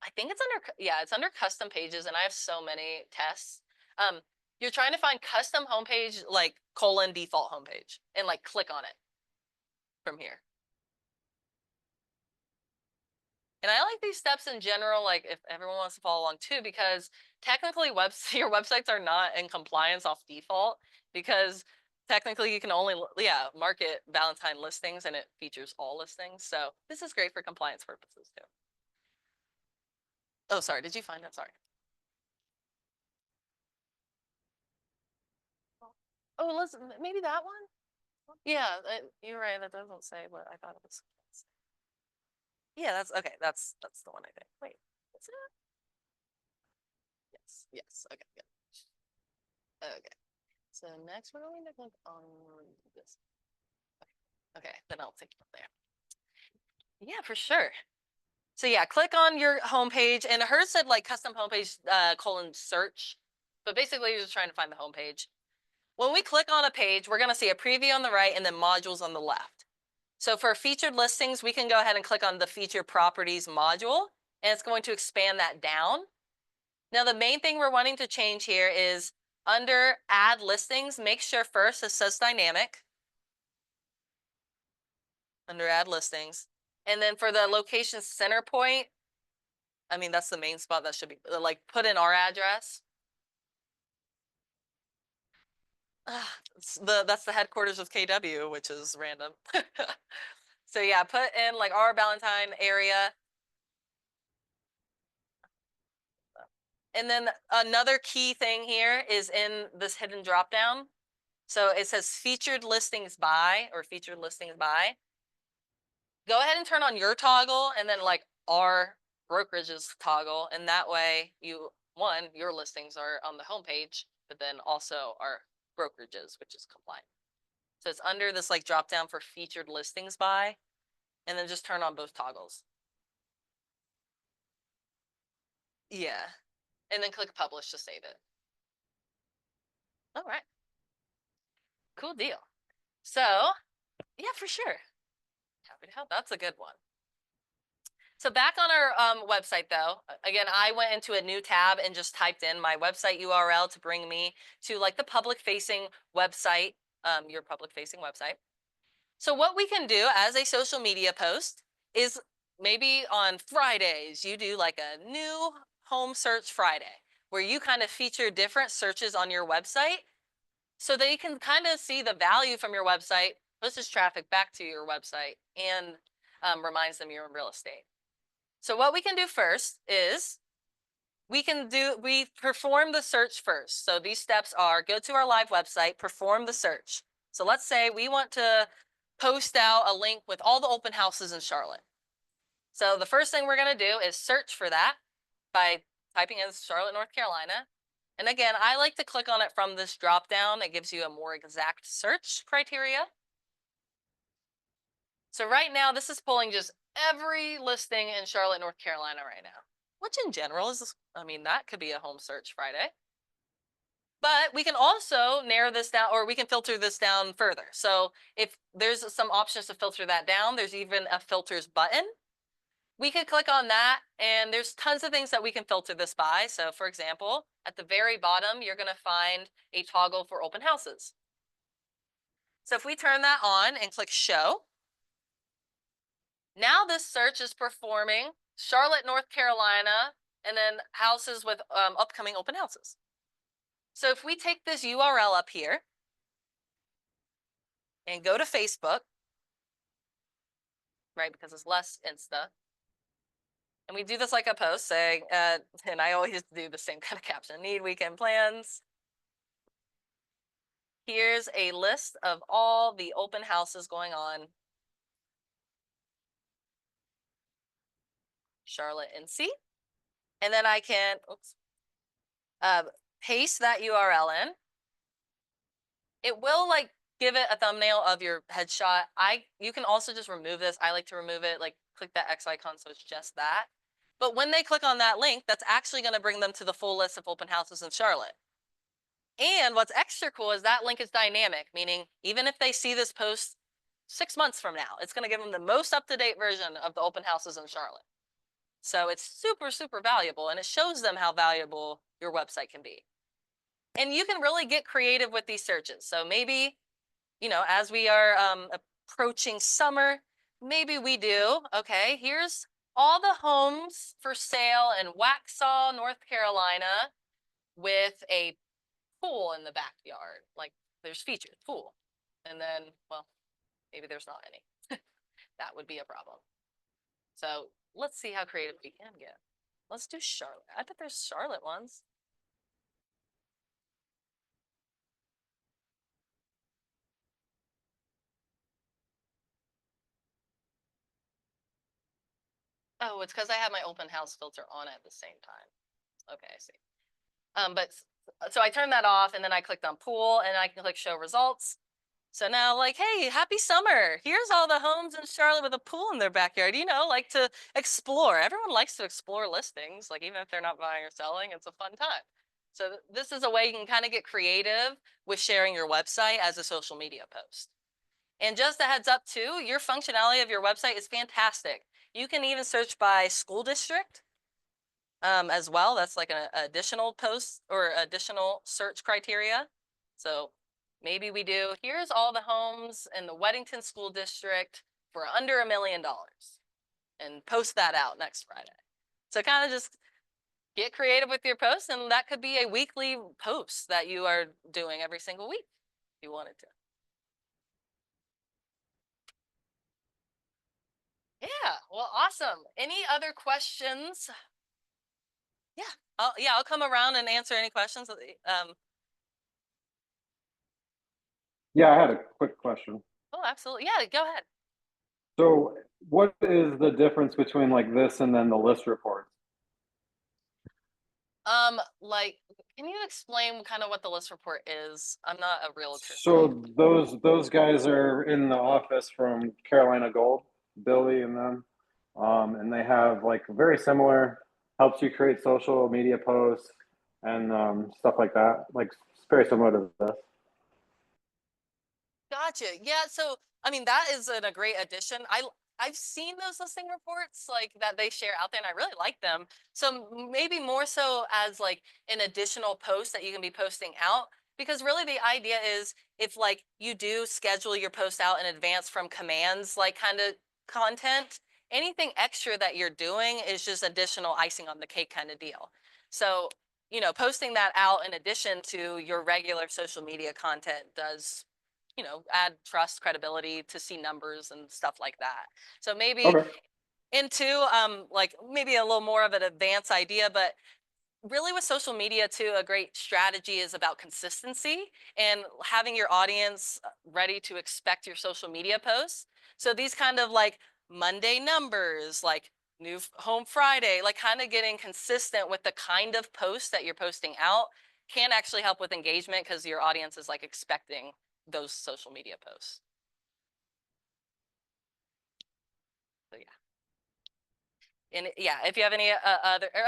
I think it's under, yeah, it's under custom pages, and I have so many tests. You're trying to find custom homepage, like colon default homepage, and like click on it from here. And I like these steps in general, like if everyone wants to follow along too, because technically your websites are not in compliance off default, because technically you can only, yeah, market Valentine listings and it features all listings. So this is great for compliance purposes too. Oh, sorry, did you find it? Sorry. Oh, listen, maybe that one? Yeah, you're right. That doesn't say what I thought it was. Yeah, that's okay. That's the one I think. Wait, is it? Yes, yes. Okay, good. Okay. So next we're going to click on this. Okay, then I'll take you from there. Yeah, for sure. So yeah, click on your homepage, and hers said like custom homepage colon search, but basically you're just trying to find the homepage. When we click on a page, we're going to see a preview on the right and then modules on the left. So for featured listings, we can go ahead and click on the featured properties module, and it's going to expand that down. Now, the main thing we're wanting to change here is under add listings, make sure first it says dynamic under add listings. And then for the location center point, I mean, that's the main spot that should be like put in our address. That's the headquarters of KW, which is random. So yeah, put in like our Valentine area. And then another key thing here is in this hidden drop down. So it says featured listings by or featured listings by. Go ahead and turn on your toggle and then like our brokerage's toggle. And that way your listings are on the homepage, but then also our brokerages, which is compliant. So it's under this like drop down for featured listings by, and then just turn on both toggles. Yeah. And then click publish to save it. All right. Cool deal. So yeah, for sure. Happy to help. That's a good one. So back on our website though, again, I went into a new tab and just typed in my website URL to bring me to like the public facing website, your public facing website. So what we can do as a social media post is maybe on Fridays, you do like a new home search Friday where you kind of feature different searches on your website so they can kind of see the value from your website, pushes traffic back to your website, and reminds them you're in real estate. So what we can do first is we perform the search first. So these steps are go to our live website, perform the search. So let's say we want to post out a link with all the open houses in Charlotte. So the first thing we're going to do is search for that by typing in Charlotte, North Carolina. And again, I like to click on it from this drop down. It gives you a more exact search criteria. So right now, this is pulling just every listing in Charlotte, North Carolina right now, which in general is, I mean, that could be a home search Friday. But we can also narrow this down, or we can filter this down further. So if there's some options to filter that down, there's even a filters button. We could click on that, and there's tons of things that we can filter this by. So for example, at the very bottom, you're going to find a toggle for open houses. So if we turn that on and click show, now this search is performing Charlotte, North Carolina, and then houses with upcoming open houses. So if we take this URL up here and go to Facebook, right, because it's less Insta, and we do this like a post saying, and I always do the same kind of caption, need weekend plans. Here's a list of all the open houses going on Charlotte NC. And then I can paste that URL in. It will like give it a thumbnail of your headshot. You can also just remove this. I like to remove it, like click that X icon so it's just that. But when they click on that link, that's actually going to bring them to the full list of open houses in Charlotte. And what's extra cool is that link is dynamic, meaning even if they see this post 6 months from now, it's going to give them the most up-to-date version of the open houses in Charlotte. So it's super, super valuable, and it shows them how valuable your website can be. And you can really get creative with these searches. So maybe, you know, as we are approaching summer, maybe we do, okay, here's all the homes for sale in Waxhaw, North Carolina, with a pool in the backyard. Like there's featured pool. And then, well, maybe there's not any. That would be a problem. So let's see how creative we can get. Let's do Charlotte. I bet there's Charlotte ones. Oh, it's because I have my open house filter on at the same time. Okay, I see. But so I turned that off, and then I clicked on pool, and I can click show results. So now, like, hey, happy summer. Here's all the homes in Charlotte with a pool in their backyard, you know, like to explore. Everyone likes to explore listings, like even if they're not buying or selling, it's a fun time. So this is a way you can kind of get creative with sharing your website as a social media post. And just a heads up too, your functionality of your website is fantastic. You can even search by school district as well. That's like an additional post or additional search criteria. So maybe we do, here's all the homes in the Weddington School District for under $1 million, and post that out next Friday. So kind of just get creative with your posts, and that could be a weekly post that you are doing every single week if you wanted to. Yeah, well, awesome. Any other questions? Yeah, I'll come around and answer any questions. Yeah, I had a quick question. Oh, absolutely. Yeah, go ahead. So, what is the difference between like this and then the list reports? Like, can you explain kind of what the list report is? I'm not a realtor, so. So those guys are in the office from Carolina Gold, Billy and them, and they have like very similar, helps you create social media posts and stuff like that. Like it's very similar to this. Gotcha. Yeah. So, I mean, that is a great addition. I've seen those listing reports like that they share out there, and I really like them. So maybe more so as like an additional post that you can be posting out, because really the idea is if like you do schedule your post out in advance from commands, like kind of content, anything extra that you're doing is just additional icing on the cake kind of deal. So, posting that out in addition to your regular social media content does add trust, credibility to see numbers and stuff like that. So maybe Okay. into like maybe a little more of an advanced idea, but really with social media too, a great strategy is about consistency and having your audience ready to expect your social media posts. So these kind of like Monday numbers, like new home Friday, like kind of getting consistent with the kind of posts that you're posting out can actually help with engagement because your audience is like expecting those social media posts. So yeah. And yeah, if you have any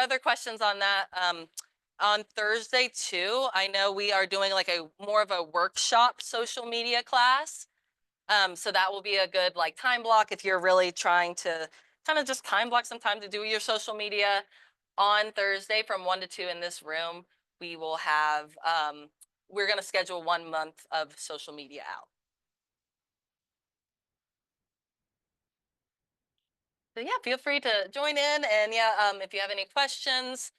other questions on that, on Thursday too, I know we are doing like a more of a workshop social media class. So that will be a good like time block if you're really trying to kind of just time block some time to do your social media. On Thursday from 1 to 2 in this room, we will have we're going to schedule 1 month of social media out. So yeah, feel free to join in. And yeah, if you have any questions,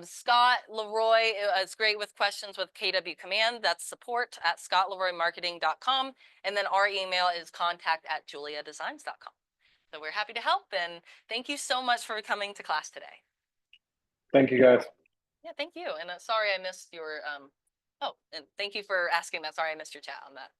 Scott Leroy is great with questions with KW Command. That's support@scottleroymarketing.com. And then our email is contact@juleahdesigns.com. So we're happy to help. And thank you so much for coming to class today. Thank you guys. Yeah, thank you. And sorry I missed your, oh, and thank you for asking that. Sorry I missed your chat on that.